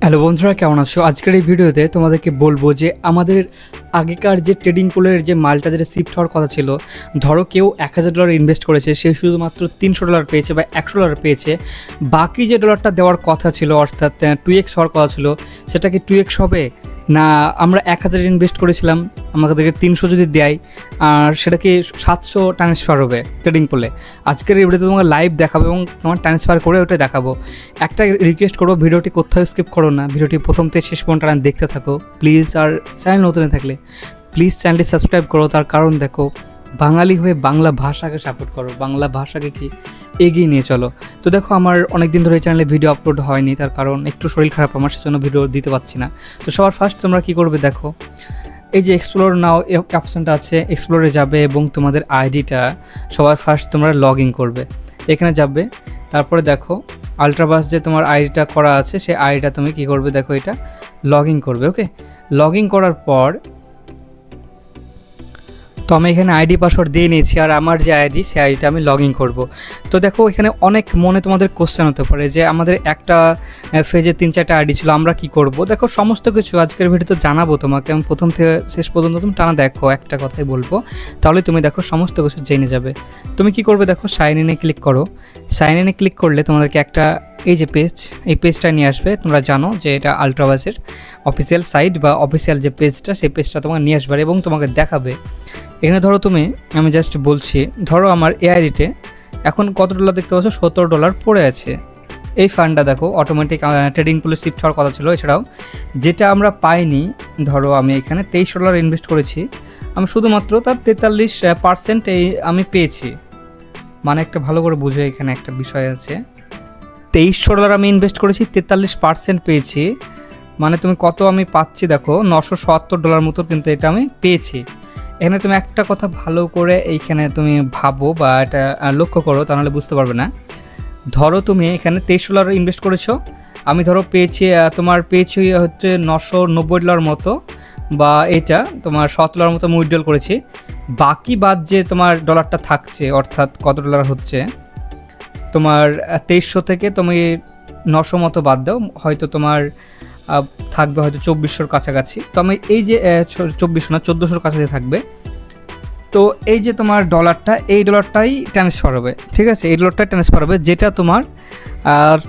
Hello বন্ধুরা, কেমন আছো? আজকের এই ভিডিওতে তোমাদেরকে বলবো যে আমাদের আগেকার যে ট্রেডিং পুলের যে মালটা যেটা শিফট হওয়ার কথা ছিল, ধরো কেউ $1000 ইনভেস্ট করেছে, সে শুধুমাত্র $300 পেয়েছে বা $100 পেয়েছে। বাকি যে ডলারটা দেওয়ার কথা ছিল, অর্থাৎ 2x হওয়ার কথা ছিল, সেটা কি 2x হবে না? আমরা 1000 ইনভেস্ট করেছিলাম, আমাদেরকে 300 যদি দেয়, আর সেটাকে 700 ট্রান্সফার হবে ট্রেডিং পুলে। আজকের এই ভিডিওতে তোমাকে লাইভ দেখাবো এবং তোমার ট্রান্সফার করে ওটা দেখাবো। একটা রিকোয়েস্ট করবো, ভিডিওটি কোথাও স্কিপ করো না, ভিডিওটি প্রথম থেকে শেষ পর্যন্ত দেখতে থাকো প্লিজ। আর চ্যানেল নতুন থাকলে প্লিজ চ্যানেলটি সাবস্ক্রাইব করো। তার কারণ দেখো, বাঙালি হয়ে বাংলা ভাষাকে সাপোর্ট করো, বাংলা ভাষাকে কি এগিয়ে নিয়ে চলো। তো দেখো, আমার অনেক দিন ধরে এই চ্যানেলে ভিডিও আপলোড হয়নি, তার কারণ একটু শরীর খারাপ আমার, সেজন্য ভিডিও দিতে পারছি না। তো সবার ফার্স্ট তোমরা কী করবে, দেখো এই যে এক্সপ্লোর নাও অপশানটা আছে, এক্সপ্লোরে যাবে এবং তোমাদের আইডিটা সবার ফার্স্ট তোমরা লগ ইন করবে, এখানে যাবে। তারপরে দেখো আলট্রাবাস যে তোমার আইডিটা করা আছে, সেই আইডিটা তুমি কী করবে, দেখো এটা লগ ইন করবে। ওকে, লগ ইন করার পর তো আমি এখানে আইডি পাসওয়ার্ড দিয়ে নিয়েছি, আর আমার যে আইডি সেই আইডিটা আমি লগ ইন করবো। তো দেখো এখানে অনেক মনে তোমাদের কোশ্চেন হতে পারে যে আমাদের একটা ফেজে 3-4টা আইডি ছিল, আমরা কি করব। দেখো সমস্ত কিছু আজকের ভিডিওতে জানাবো তোমাকে, আমি প্রথম থেকে শেষ পর্যন্ত তুমি টানা দেখো, একটা কথাই বলবো, তাহলে তুমি দেখো সমস্ত কিছু জেনে যাবে। তুমি কি করবে, দেখো সাইন ইনে ক্লিক করো। সাইন ইনে ক্লিক করলে তোমাদেরকে একটা এই যে পেজ, এই পেজটা নিয়ে আসবে। তোমরা জানো যে এটা আলট্রাবাসের অফিসিয়াল সাইট বা অফিসিয়াল যে পেজটা, সেই পেজটা তোমাকে নিয়ে আসবে এবং তোমাকে দেখাবে। এখানে ধরো তুমি, আমি জাস্ট বলছি, ধরো আমার এআইডিতে এখন কত ডলার দেখতে পাচ্ছ, $70 পড়ে আছে। এই ফান্ডটা দেখো অটোমেটিক ট্রেডিং পুলে শিফট হওয়ার কথা ছিল। এছাড়াও যেটা আমরা পাইনি, ধরো আমি এখানে $23 ইনভেস্ট করেছি, আমি শুধুমাত্র তার 43% এই আমি পেয়েছি। মানে একটা ভালো করে বুঝো, এখানে একটা বিষয় আছে, $2300 আমি ইনভেস্ট করেছি, 43% পেয়েছি। মানে তুমি কত আমি পাচ্ছি দেখো, $970 মতো কিন্তু এটা আমি পেয়েছি। এখানে তুমি একটা কথা ভালো করে এইখানে তুমি ভাবো বা এটা লক্ষ্য করো, তাহলে বুঝতে পারবে না। ধরো তুমি এখানে $23 ইনভেস্ট করেছো, আমি ধরো পেয়েছি, তোমার পেয়েছি হচ্ছে $990 মতো, বা এটা তোমার $17 মতো আমি উইথড্রল করেছি। বাকি বাদ যে তোমার ডলারটা থাকছে, অর্থাৎ কত ডলার হচ্ছে তোমার 2300 থেকে তুমি 900 মতো বাদ দাও, হয়তো তোমার থাকবে হয়তো 2400-র কাছাকাছি। তো আমি এই যে 2400 না 1400-র কাছাকাছি থাকবে। তো এই যে তোমার ডলারটা, এই ডলারটাই ট্রান্সফার হবে, ঠিক আছে, এই ডলারটাই ট্রান্সফার হবে, যেটা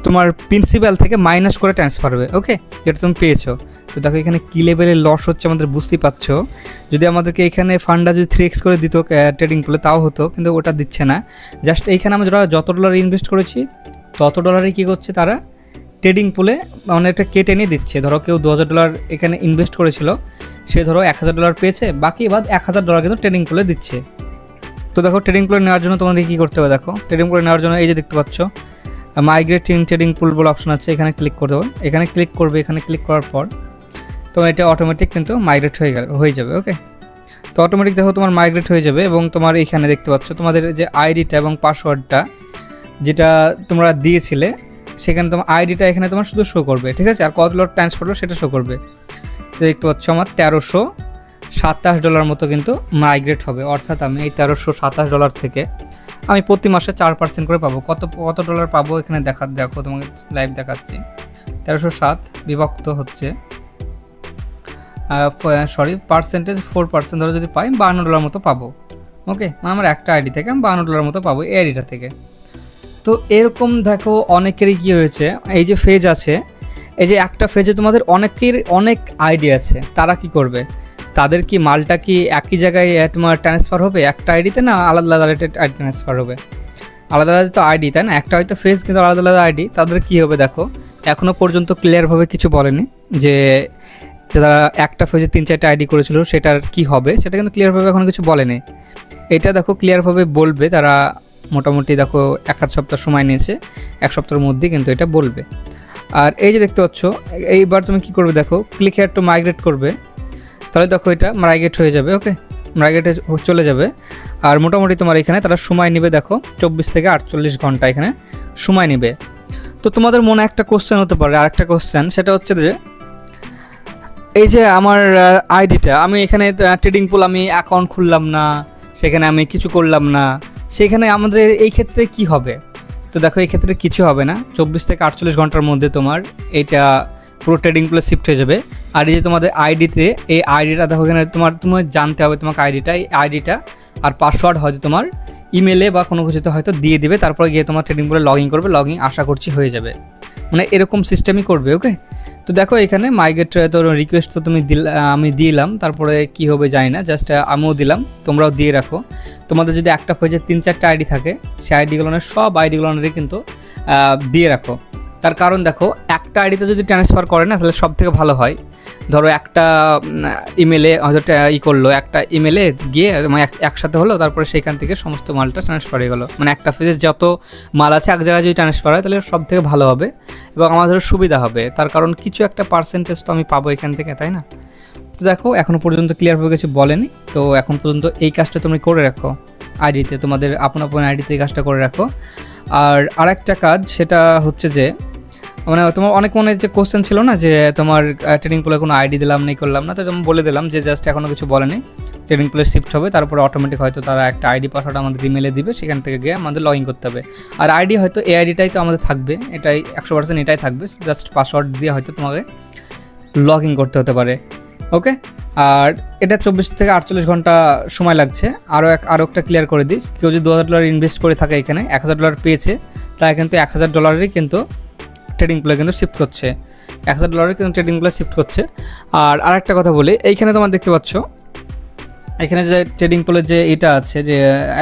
তোমার প্রিন্সিপাল থেকে মাইনাস করে ট্রান্সফার হবে। ওকে, যেটা তুমি পেয়েছো। তো দেখো এখানে কী লেভেলের লস হচ্ছে আমাদের বুঝতেই পারছো। যদি আমাদেরকে এখানে ফান্ডটা যদি 3x করে দিত ট্রেডিং পুলে, তাও হতো, কিন্তু ওটা দিচ্ছে না। জাস্ট এইখানে আমরা যত ডলার ইনভেস্ট করেছি তত ডলারে কী করছে তারা, ট্রেডিং পুলে মানে একটা কেটে নিয়ে দিচ্ছে। ধরো কেউ $2000 এখানে ইনভেস্ট করেছিল, সে ধরো $1000 পেয়েছে, বাকি বাদ $1000 কিন্তু ট্রেডিং পুলে দিচ্ছে। তো দেখো ট্রেডিং পুলে নেওয়ার জন্য তোমাদের কী করতে হবে, দেখো ট্রেডিং পুলে নেওয়ার জন্য এই যে দেখতে পাচ্ছ মাইগ্রেট ইন ট্রেডিং পুল বলে অপশন আছে, এখানে ক্লিক করতে হবে। এখানে ক্লিক করবে, এখানে ক্লিক করার পর তোমার এটা অটোমেটিক কিন্তু মাইগ্রেট হয়ে যাবে। ওকে, তো অটোমেটিক দেখো তোমার মাইগ্রেট হয়ে যাবে এবং তোমার এখানে দেখতে পাচ্ছ তোমাদের যে আইডিটা এবং পাসওয়ার্ডটা যেটা তোমরা দিয়েছিলে, সেখানে তোমার আইডিটা এখানে তোমার শুধু শো করবে, ঠিক আছে, আর কত ডলার ট্রান্সফার হলো সেটা শো করবে। দেখতে পাচ্ছ আমার $1327 মতো কিন্তু মাইগ্রেট হবে, অর্থাৎ আমি এই $1327 থেকে আমি প্রতি মাসে 4% করে পাবো। কত ডলার পাবো এখানে দেখো তোমাকে লাইভ দেখাচ্ছি। 1307 বিভক্ত হচ্ছে পার্সেন্টেজ 4% ধরে যদি পাই, $52 মতো পাবো। ওকে, মানে আমার একটা আইডি থেকে আমি $52 মতো পাবো এই আইডিটা থেকে। তো এরকম দেখো অনেকেরই কী হয়েছে, এই যে ফেজ আছে, এই যে একটা ফেজে তোমাদের অনেকের অনেক আইডি আছে, তারা কি করবে, তাদের কি মালটা কি একই জায়গায় তোমার ট্রান্সফার হবে একটা আইডিতে, না আলাদা আলাদা আইডি ট্রান্সফার হবে? আলাদা আলাদা তো আইডি, তাই না, একটা হয়তো ফেজ কিন্তু আলাদা আলাদা আইডি। তাদের কী হবে দেখো, এখনও পর্যন্ত ক্লিয়ারভাবে কিছু বলেনি যে তারা একটা ফেজে 3-4টা আইডি করেছিল সেটার কি হবে, সেটা কিন্তু ক্লিয়ারভাবে এখনও কিছু বলেনি। এটা দেখো ক্লিয়ারভাবে বলবে তারা, মোটামুটি দেখো 1-2 সপ্তাহ সময় নিয়েছে, 1 সপ্তাহের মধ্যে কিন্তু এটা বলবে। আর এই যে দেখতে পাচ্ছ, এইবার তুমি কি করবে, দেখো ক্লিক হেয়ার টু মাইগ্রেট করবে, তাহলে দেখো এটা মাইগ্রেট হয়ে যাবে। ওকে, মাইগ্রেটে চলে যাবে। আর মোটামুটি তোমার এখানে তারা সময় নেবে, দেখো 24 থেকে 48 ঘন্টা এখানে সময় নেবে। তো তোমাদের মনে একটা কোশ্চেন হতে পারে, আরেকটা কোশ্চেন, সেটা হচ্ছে যে এই যে আমার আইডিটা, আমি এখানে ট্রেডিং পুল আমি অ্যাকাউন্ট খুললাম না, সেখানে আমি কিছু করলাম না, সেখানে আমাদের এই ক্ষেত্রে কি হবে? তো দেখো এই ক্ষেত্রে কিছু হবে না, 24 থেকে 48 ঘন্টার মধ্যে তোমার এটা পুরো ট্রেডিং পুলে শিফট হয়ে যাবে। আর এই যে তোমাদের আইডিতে, এই আইডিটা দেখো এখানে তোমার জানতে হবে তোমাকে আইডিটা, এই আইডিটা আর পাসওয়ার্ড হয়তো তোমার ইমেলে বা কোনো কিছুতে হয়তো দিয়ে দিবে, তারপরে গিয়ে তোমার ট্রেডিং পুলে লগ ইন করবে, লগ ইন আশা করছি হয়ে যাবে, মানে এরকম সিস্টেমই করবে। ওকে, তো দেখো এখানে মাইগেট তো রিকোয়েস্ট তো আমি দিলাম, তারপরে কি হবে জানি না, জাস্ট আমিও দিলাম, তোমরাও দিয়ে রাখো। তোমাদের যদি একটা পেজে 3-4টা আইডি থাকে, সেই আইডিগুলোর সব আইডিগুলোরই কিন্তু দিয়ে রাখো। তার কারণ দেখো একটা আইডিতে যদি ট্রান্সফার করে না তাহলে সব থেকে ভালো হয়। ধরো একটা ইমেলে হয়তো করলো, একটা ইমেলে গিয়ে মানে একসাথে হলো, তারপরে সেইখান থেকে সমস্ত মালটা ট্রান্সফার হয়ে গেলো, মানে একটা পেজে যত মাল আছে এক জায়গায় যদি ট্রান্সফার হয় তাহলে সব থেকে ভালো হবে এবং আমাদের সুবিধা হবে। তার কারণ কিছু একটা পার্সেন্টেজ তো আমি পাবো এখান থেকে, তাই না? তো দেখো এখনও পর্যন্ত ক্লিয়ারভাবে কিছু বলেনি, তো এখন পর্যন্ত এই কাজটা তুমি করে রাখো আইডিতে, তোমাদের আপন আইডিতে এই কাজটা করে রাখো। আর আরেকটা কাজ সেটা হচ্ছে যে মানে তোমার অনেক মনে যে কোশ্চেন ছিল না যে তোমার ট্রেডিং পুলে কোনো আইডি দিলাম নেই করলাম না, তো আমি বলে দিলাম যে জাস্ট এখনও কিছু বলেনি, ট্রেডিং পুলে শিফট হবে, তারপরে অটোমেটিক হয়তো তারা একটা আইডি পাসওয়ার্ড আমাদের ইমেলে দিবে, সেখান থেকে গিয়ে আমাদের লগ ইন করতে হবে। আর আইডি হয়তো এই আইডিটাই তো আমাদের থাকবে, এটাই 100% এটাই থাকবে, জাস্ট পাসওয়ার্ড দিয়ে হয়তো তোমাকে লগ ইন করতে হতে পারে। ওকে, আর এটা 24 থেকে 48 ঘন্টা সময় লাগছে। আরও একটা ক্লিয়ার করে দিস, কেউ যদি $2000 ইনভেস্ট করে থাকে এখানে, $1000 পেয়েছে, তাই কিন্তু $1000 কিন্তু ট্রেডিং পুলে কিন্তু শিফট করছে, $1000 কিন্তু ট্রেডিং পুলে শিফট করছে। আর আরেকটা কথা বলি, এইখানে তোমার দেখতে পাচ্ছ এখানে যে ট্রেডিং পুলে যে এটা আছে যে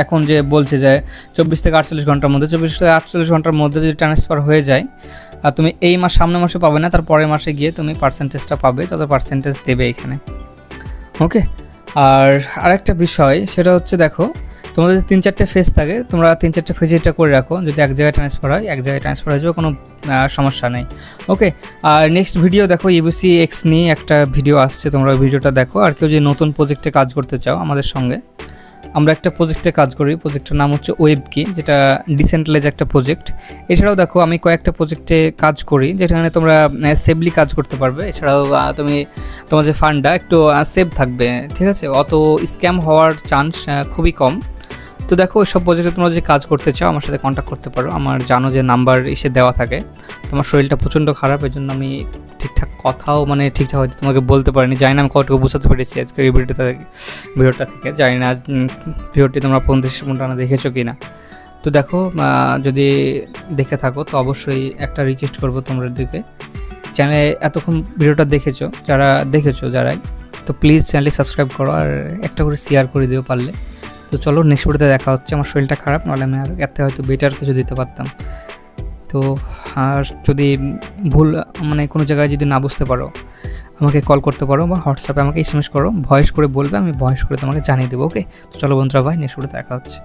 এখন যে বলছে যে 24 থেকে 48 ঘন্টার মধ্যে, 24 থেকে 48 ঘন্টার মধ্যে যদি ট্রান্সফার হয়ে যায়, আর তুমি এই সামনের মাসে পাবে না, তার পরের মাসে গিয়ে তুমি পার্সেন্টেজটা পাবে, যত পার্সেন্টেজ দেবে এখানে। ওকে, আর আরেকটা বিষয় সেটা হচ্ছে দেখো তোমাদের 3-4টে ফেজ থাকে, তোমরা 3-4টে ফেজে এটা করে রাখো, যদি এক জায়গায় ট্রান্সফার হয় এক জায়গায় ট্রান্সফার হয়ে যাবে, কোনো সমস্যা নেই। ওকে, আর নেক্সট ভিডিও দেখো EBCX নিয়ে একটা ভিডিও আসছে, তোমরা ওই ভিডিওটা দেখো। আর কেউ যদি নতুন প্রজেক্টে কাজ করতে চাও আমাদের সঙ্গে, আমরা একটা প্রজেক্টে কাজ করি, প্রজেক্টের নাম হচ্ছে ওয়েবকি, যেটা ডিসেন্ট্রালাইজ একটা প্রজেক্ট। এছাড়াও দেখো আমি কয়েকটা প্রজেক্টে কাজ করি যেখানে তোমরা সেফলি কাজ করতে পারবে, এছাড়াও তোমার যে ফান্ডটা একটু সেভ থাকবে, ঠিক আছে, অত স্ক্যাম হওয়ার চান্স খুবই কম। তো দেখো ওইসব প্রজেক্টে তোমরা যদি কাজ করতে চাও আমার সাথে কন্ট্যাক্ট করতে পারো, আমার জানো যে নাম্বার এসে দেওয়া থাকে। তোমার শরীরটা প্রচণ্ড খারাপ, এই জন্য আমি ঠিকঠাক কথাও মানে ঠিকঠাক হয়তো তোমাকে বলতে পারিনি, জানি না আমি কতটুকু বোঝাতে পেরেছি আজকের এই ভিডিওটা থেকে, জানি না ভিডিওটি তোমরা 35 মিনিট দেখেছো কি না। তো দেখো যদি দেখে থাকো তো অবশ্যই একটা রিকোয়েস্ট করবো তোমাদের দিকে, চ্যানেলে এতক্ষণ ভিডিওটা যারাই, তো প্লিজ চ্যানেলটি সাবস্ক্রাইব করো আর একটা করে শেয়ার করে দিও পারলে। তো চলো নেক্সট ভিডিওতে দেখা হচ্ছে, আমার শরীরটা খারাপ, নাহলে আমি আর এতে হয়তো বেটার কিছু দিতে পারতাম। তো আর যদি ভুল মানে কোনো জায়গায় যদি না বুঝতে পারো আমাকে কল করতে পারো বা হোয়াটসঅ্যাপে আমাকে SMS করো, ভয়েস করে বলবে, আমি ভয়েস করে তোমাকে জানিয়ে দেবো। ওকে, তো চলো বন্ধুরা, ভাই নেক্সট ভিডিওতে দেখা হচ্ছে।